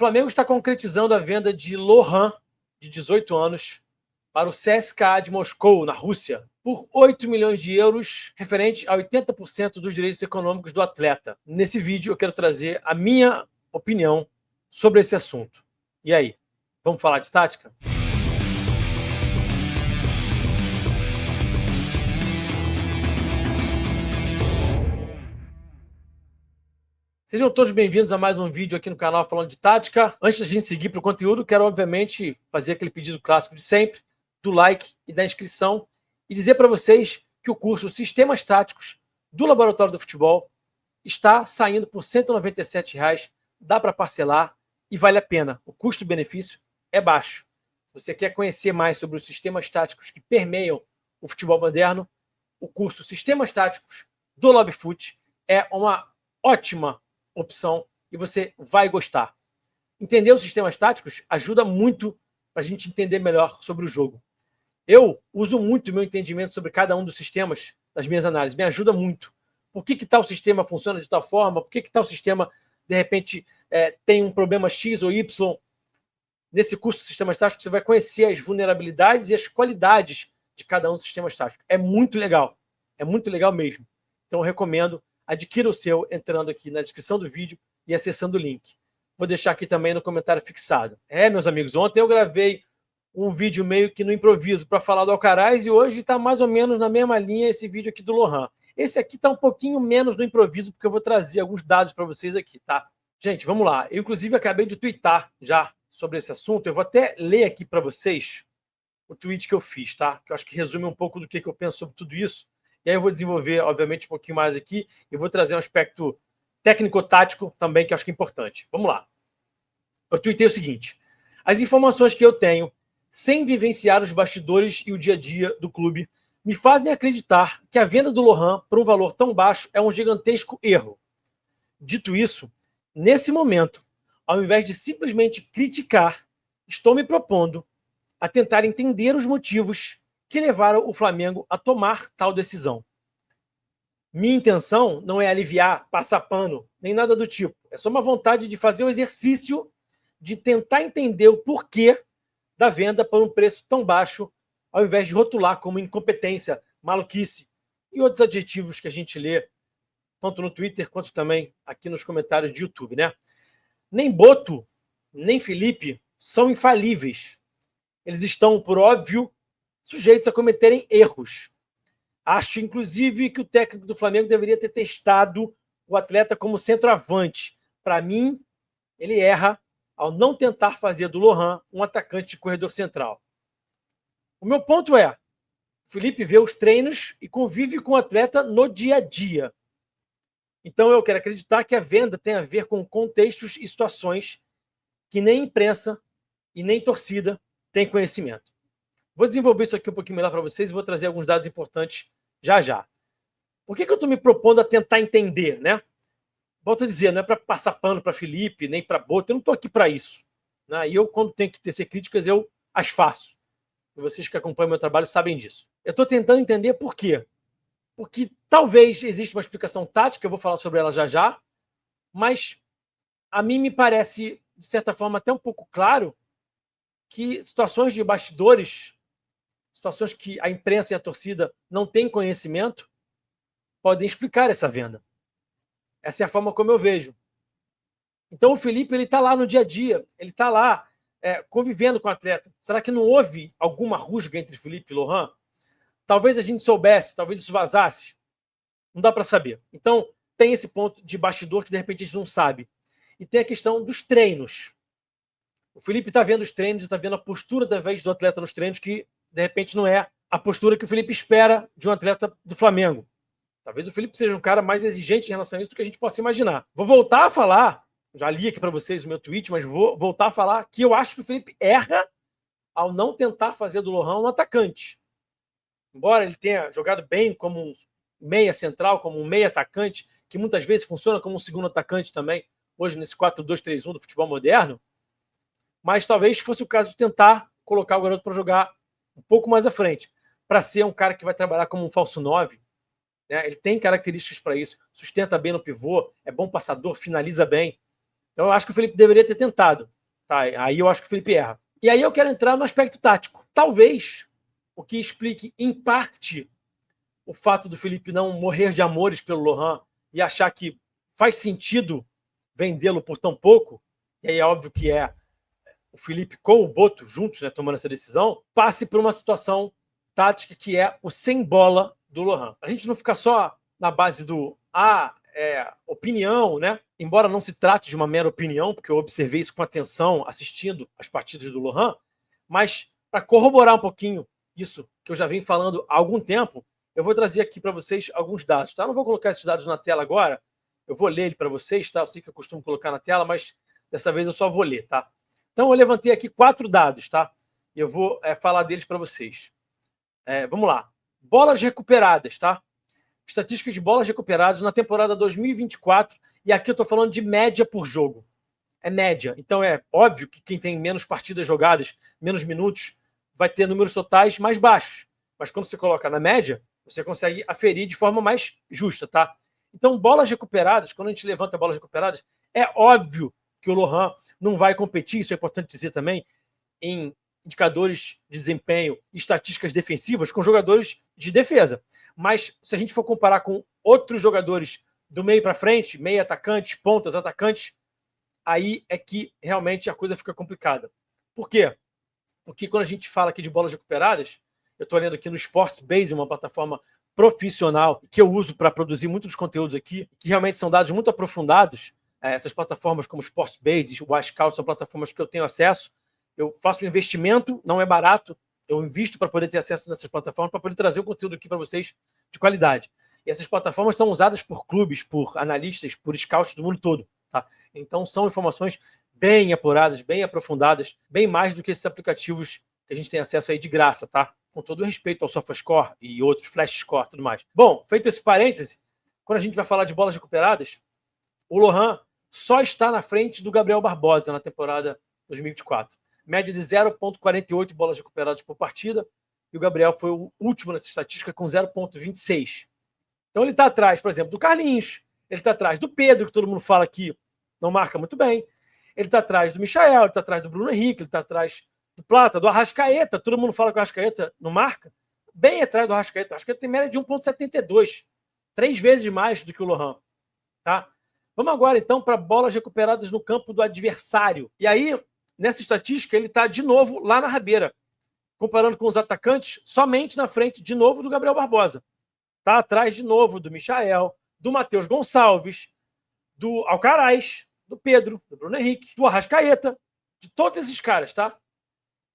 Flamengo está concretizando a venda de Lohan, de 18 anos, para o CSKA de Moscou, na Rússia, por 8 milhões de euros, referente a 80% dos direitos econômicos do atleta. Nesse vídeo eu quero trazer a minha opinião sobre esse assunto. E aí, vamos falar de tática? Sejam todos bem-vindos a mais um vídeo aqui no canal falando de tática. Antes da gente seguir para o conteúdo, quero obviamente fazer aquele pedido clássico de sempre, do like e da inscrição, e dizer para vocês que o curso Sistemas Táticos do Laboratório do Futebol está saindo por R$ 197,00, dá para parcelar e vale a pena. O custo-benefício é baixo. Se você quer conhecer mais sobre os sistemas táticos que permeiam o futebol moderno, o curso Sistemas Táticos do LabFut é uma ótima opção e você vai gostar. Entender os sistemas táticos ajuda muito para a gente entender melhor sobre o jogo. Eu uso muito o meu entendimento sobre cada um dos sistemas das minhas análises, me ajuda muito. Por que tal sistema funciona de tal forma? Por que tal sistema, de repente, tem um problema X ou Y? Nesse curso de sistemas táticos, você vai conhecer as vulnerabilidades e as qualidades de cada um dos sistemas táticos. É muito legal mesmo. Então, eu recomendo. Adquira o seu entrando aqui na descrição do vídeo e acessando o link. Vou deixar aqui também no comentário fixado. Meus amigos, ontem eu gravei um vídeo meio que no improviso para falar do Alcaraz e hoje está mais ou menos na mesma linha esse vídeo aqui do Lohan. Esse aqui está um pouquinho menos no improviso porque eu vou trazer alguns dados para vocês aqui, tá? Gente, vamos lá. Eu, inclusive, acabei de twittar já sobre esse assunto. Eu vou até ler aqui para vocês o tweet que eu fiz, tá? Que eu acho que resume um pouco do que eu penso sobre tudo isso. E aí eu vou desenvolver, obviamente, um pouquinho mais aqui e vou trazer um aspecto técnico-tático também, que eu acho que é importante. Vamos lá. Eu tuitei o seguinte: as informações que eu tenho, sem vivenciar os bastidores e o dia a dia do clube, me fazem acreditar que a venda do Lohan por um valor tão baixo é um gigantesco erro. Dito isso, nesse momento, ao invés de simplesmente criticar, estou me propondo a tentar entender os motivos que levaram o Flamengo a tomar tal decisão. Minha intenção não é aliviar, passar pano, nem nada do tipo. É só uma vontade de fazer o exercício de tentar entender o porquê da venda por um preço tão baixo, ao invés de rotular como incompetência, maluquice e outros adjetivos que a gente lê, tanto no Twitter quanto também aqui nos comentários de YouTube, né? Nem Boto, nem Felipe são infalíveis. Eles estão, por óbvio, sujeitos a cometerem erros. Acho, inclusive, que o técnico do Flamengo deveria ter testado o atleta como centroavante. Para mim, ele erra ao não tentar fazer do Lohan um atacante de corredor central. O meu ponto é, o Felipe vê os treinos e convive com o atleta no dia a dia. Então eu quero acreditar que a venda tem a ver com contextos e situações que nem imprensa e nem torcida tem conhecimento. Vou desenvolver isso aqui um pouquinho melhor para vocês e vou trazer alguns dados importantes já já. Por que eu estou me propondo a tentar entender, né? Volto a dizer, não é para passar pano para Felipe, nem para Boto, eu não estou aqui para isso. Né? E eu, quando tenho que tecer críticas, eu as faço. E vocês que acompanham meu trabalho sabem disso. Eu estou tentando entender por quê. Porque talvez exista uma explicação tática, eu vou falar sobre ela já já, mas a mim me parece, de certa forma, até um pouco claro que situações de bastidores, situações que a imprensa e a torcida não têm conhecimento, podem explicar essa venda. Essa é a forma como eu vejo. Então o Felipe está lá no dia a dia, ele está lá convivendo com o atleta. Será que não houve alguma rusga entre Felipe e Lohan? Talvez a gente soubesse, talvez isso vazasse. Não dá para saber. Então tem esse ponto de bastidor que de repente a gente não sabe. E tem a questão dos treinos. O Felipe está vendo os treinos, está vendo a postura da vez do atleta nos treinos que de repente não é a postura que o Felipe espera de um atleta do Flamengo. Talvez o Felipe seja um cara mais exigente em relação a isso do que a gente possa imaginar. Vou voltar a falar, já li aqui para vocês o meu tweet, mas vou voltar a falar que eu acho que o Felipe erra ao não tentar fazer do Lohan um atacante. Embora ele tenha jogado bem como um meia central, como um meia atacante, que muitas vezes funciona como um segundo atacante também, hoje nesse 4-2-3-1 do futebol moderno, mas talvez fosse o caso de tentar colocar o garoto para jogar um pouco mais à frente, para ser um cara que vai trabalhar como um falso 9. Né? Ele tem características para isso, sustenta bem no pivô, é bom passador, finaliza bem. Então eu acho que o Felipe deveria ter tentado. Tá? Aí eu acho que o Felipe erra. E aí eu quero entrar no aspecto tático. Talvez o que explique, em parte, o fato do Felipe não morrer de amores pelo Lohan e achar que faz sentido vendê-lo por tão pouco, e aí é óbvio que é o Felipe com o Boto juntos, né, tomando essa decisão, passe por uma situação tática que é o sem bola do Lohan. A gente não fica só na base do opinião, né? Embora não se trate de uma mera opinião, porque eu observei isso com atenção assistindo as partidas do Lohan, mas para corroborar um pouquinho isso que eu já venho falando há algum tempo, eu vou trazer aqui para vocês alguns dados, tá? Eu não vou colocar esses dados na tela agora, eu vou ler ele para vocês, tá? Eu sei que eu costumo colocar na tela, mas dessa vez eu só vou ler, tá? Então eu levantei aqui 4 dados, tá? E eu vou falar deles para vocês. Vamos lá. Bolas recuperadas, tá? Estatísticas de bolas recuperadas na temporada 2024, e aqui eu estou falando de média por jogo. É média. Então é óbvio que quem tem menos partidas jogadas, menos minutos, vai ter números totais mais baixos. Mas quando você coloca na média, você consegue aferir de forma mais justa, tá? Então, bolas recuperadas, quando a gente levanta bolas recuperadas, é óbvio que o Lohan não vai competir, isso é importante dizer também, em indicadores de desempenho e estatísticas defensivas com jogadores de defesa. Mas se a gente for comparar com outros jogadores do meio para frente, meio atacantes, pontas, atacantes, aí é que realmente a coisa fica complicada. Por quê? Porque quando a gente fala aqui de bolas recuperadas, eu estou olhando aqui no Sports Base, uma plataforma profissional que eu uso para produzir muitos conteúdos aqui, que realmente são dados muito aprofundados. Essas plataformas como Sports Base, o Wisecout são plataformas que eu tenho acesso. Eu faço um investimento, não é barato, eu invisto para poder ter acesso nessas plataformas, para poder trazer o conteúdo aqui para vocês de qualidade. E essas plataformas são usadas por clubes, por analistas, por scouts do mundo todo. Tá? Então são informações bem apuradas, bem aprofundadas, bem mais do que esses aplicativos que a gente tem acesso aí de graça, tá? Com todo o respeito ao SofaScore e outros, FlashScore e tudo mais. Bom, feito esse parêntese, quando a gente vai falar de bolas recuperadas, o Lohan só está na frente do Gabriel Barbosa na temporada 2024. Média de 0,48 bolas recuperadas por partida, e o Gabriel foi o último nessa estatística com 0,26. Então ele está atrás, por exemplo, do Carlinhos, ele está atrás do Pedro, que todo mundo fala que não marca muito bem, ele está atrás do Michael, ele está atrás do Bruno Henrique, ele está atrás do Plata, do Arrascaeta, todo mundo fala que o Arrascaeta não marca, bem atrás do Arrascaeta. O Arrascaeta tem média de 1,72, 3 vezes mais do que o Lohan. Tá? Vamos agora, então, para bolas recuperadas no campo do adversário. E aí, nessa estatística, ele está de novo lá na rabeira, comparando com os atacantes, somente na frente, de novo, do Gabriel Barbosa. Está atrás, de novo, do Michael, do Matheus Gonçalves, do Alcaraz, do Pedro, do Bruno Henrique, do Arrascaeta, de todos esses caras, tá?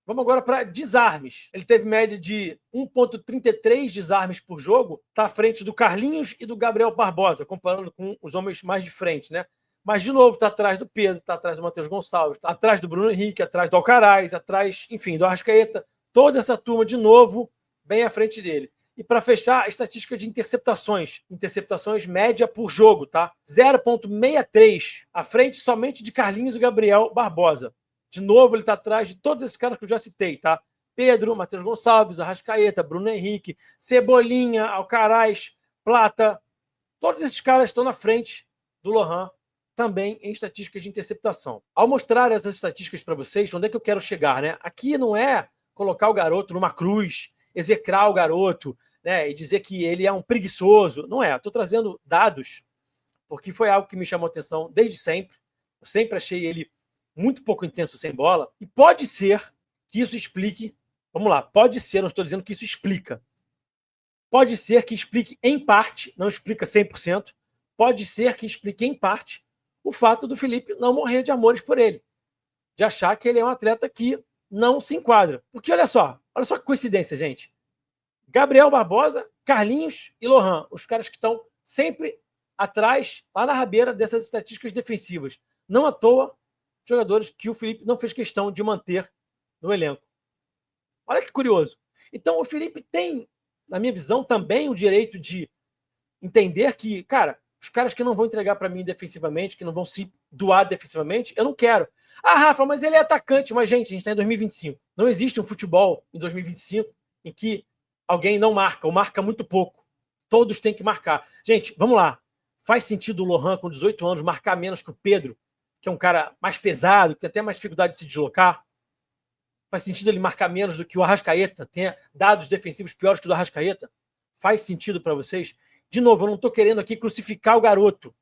Vamos agora para desarmes. Ele teve média de 1,33 desarmes por jogo, está à frente do Carlinhos e do Gabriel Barbosa, comparando com os homens mais de frente, né? Mas, de novo, está atrás do Pedro, está atrás do Matheus Gonçalves, está atrás do Bruno Henrique, atrás do Alcaraz, atrás, enfim, do Arrascaeta. Toda essa turma, de novo, bem à frente dele. E para fechar, a estatística de interceptações. Interceptações média por jogo, tá? 0,63, à frente somente de Carlinhos e Gabriel Barbosa. De novo, ele está atrás de todos esses caras que eu já citei, tá? Pedro, Matheus Gonçalves, Arrascaeta, Bruno Henrique, Cebolinha, Alcaraz, Plata. Todos esses caras estão na frente do Lohan, também em estatísticas de interceptação. Ao mostrar essas estatísticas para vocês, onde é que eu quero chegar, né? Aqui não é colocar o garoto numa cruz, execrar o garoto, né, e dizer que ele é um preguiçoso. Não é. Estou trazendo dados, porque foi algo que me chamou a atenção desde sempre. Eu sempre achei ele muito pouco intenso sem bola, e pode ser que isso explique, vamos lá, pode ser, não estou dizendo que isso explica, pode ser que explique em parte, não explica 100%, pode ser que explique em parte o fato do Felipe não morrer de amores por ele, de achar que ele é um atleta que não se enquadra. Porque olha só que coincidência, gente. Gabriel Barbosa, Carlinhos e Lohan, os caras que estão sempre atrás, lá na rabeira dessas estatísticas defensivas. Não à toa, jogadores que o Felipe não fez questão de manter no elenco. Olha que curioso. Então o Felipe tem, na minha visão, também o direito de entender que, cara, os caras que não vão entregar para mim defensivamente, que não vão se doar defensivamente, eu não quero. Ah, Rafa, mas ele é atacante. Mas, gente, a gente está em 2025. Não existe um futebol em 2025 em que alguém não marca, ou marca muito pouco. Todos têm que marcar. Gente, vamos lá. Faz sentido o Lohan, com 18 anos, marcar menos que o Pedro, que é um cara mais pesado, que tem até mais dificuldade de se deslocar? Faz sentido ele marcar menos do que o Arrascaeta? Tenha dados defensivos piores que o do Arrascaeta? Faz sentido para vocês? De novo, eu não estou querendo aqui crucificar o garoto.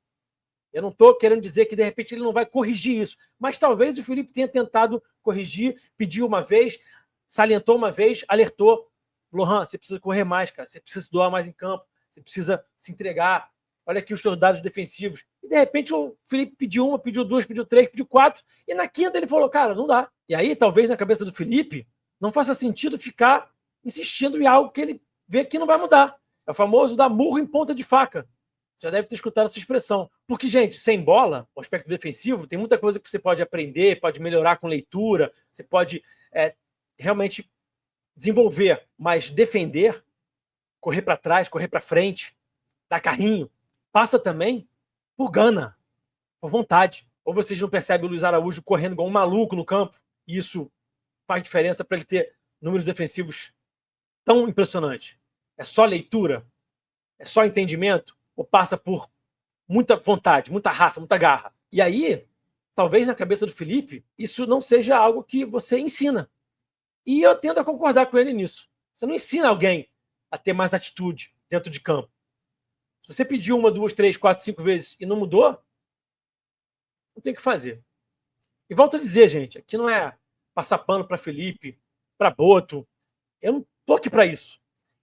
Eu não estou querendo dizer que, de repente, ele não vai corrigir isso. Mas talvez o Felipe tenha tentado corrigir, pediu uma vez, salientou uma vez, alertou. Lohan, você precisa correr mais, cara. Você precisa se doar mais em campo. Você precisa se entregar. Olha aqui os seus dados defensivos. E, de repente, o Felipe pediu uma, pediu duas, pediu três, pediu quatro. E na quinta ele falou, cara, não dá. E aí, talvez, na cabeça do Felipe, não faça sentido ficar insistindo em algo que ele vê que não vai mudar. É o famoso dar murro em ponta de faca. Você já deve ter escutado essa expressão. Porque, gente, sem bola, o aspecto defensivo, tem muita coisa que você pode aprender, pode melhorar com leitura, você pode realmente desenvolver, mas defender, correr para trás, correr para frente, dar carrinho, passa também por gana, por vontade. Ou vocês não percebem o Luiz Araújo correndo igual um maluco no campo, e isso faz diferença para ele ter números defensivos tão impressionantes. É só leitura? É só entendimento? Ou passa por muita vontade, muita raça, muita garra? E aí, talvez na cabeça do Felipe, isso não seja algo que você ensina. E eu tendo a concordar com ele nisso. Você não ensina alguém a ter mais atitude dentro de campo. Se você pediu uma, duas, três, quatro, cinco vezes e não mudou, não tem o que fazer. E volto a dizer, gente, aqui não é passar pano para Felipe, para Boto. Eu não estou aqui para isso.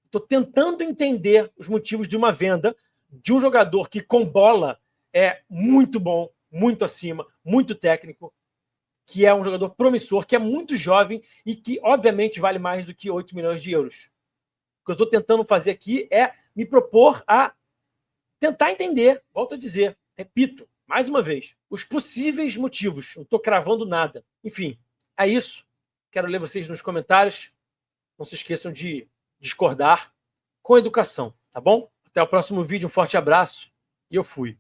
Estou tentando entender os motivos de uma venda de um jogador que com bola é muito bom, muito acima, muito técnico, que é um jogador promissor, que é muito jovem e que, obviamente, vale mais do que 8 milhões de euros. O que eu estou tentando fazer aqui é me propor a tentar entender, volto a dizer, repito, mais uma vez, os possíveis motivos. Não estou cravando nada. Enfim, é isso. Quero ler vocês nos comentários. Não se esqueçam de discordar com educação, tá bom? Até o próximo vídeo, um forte abraço e eu fui.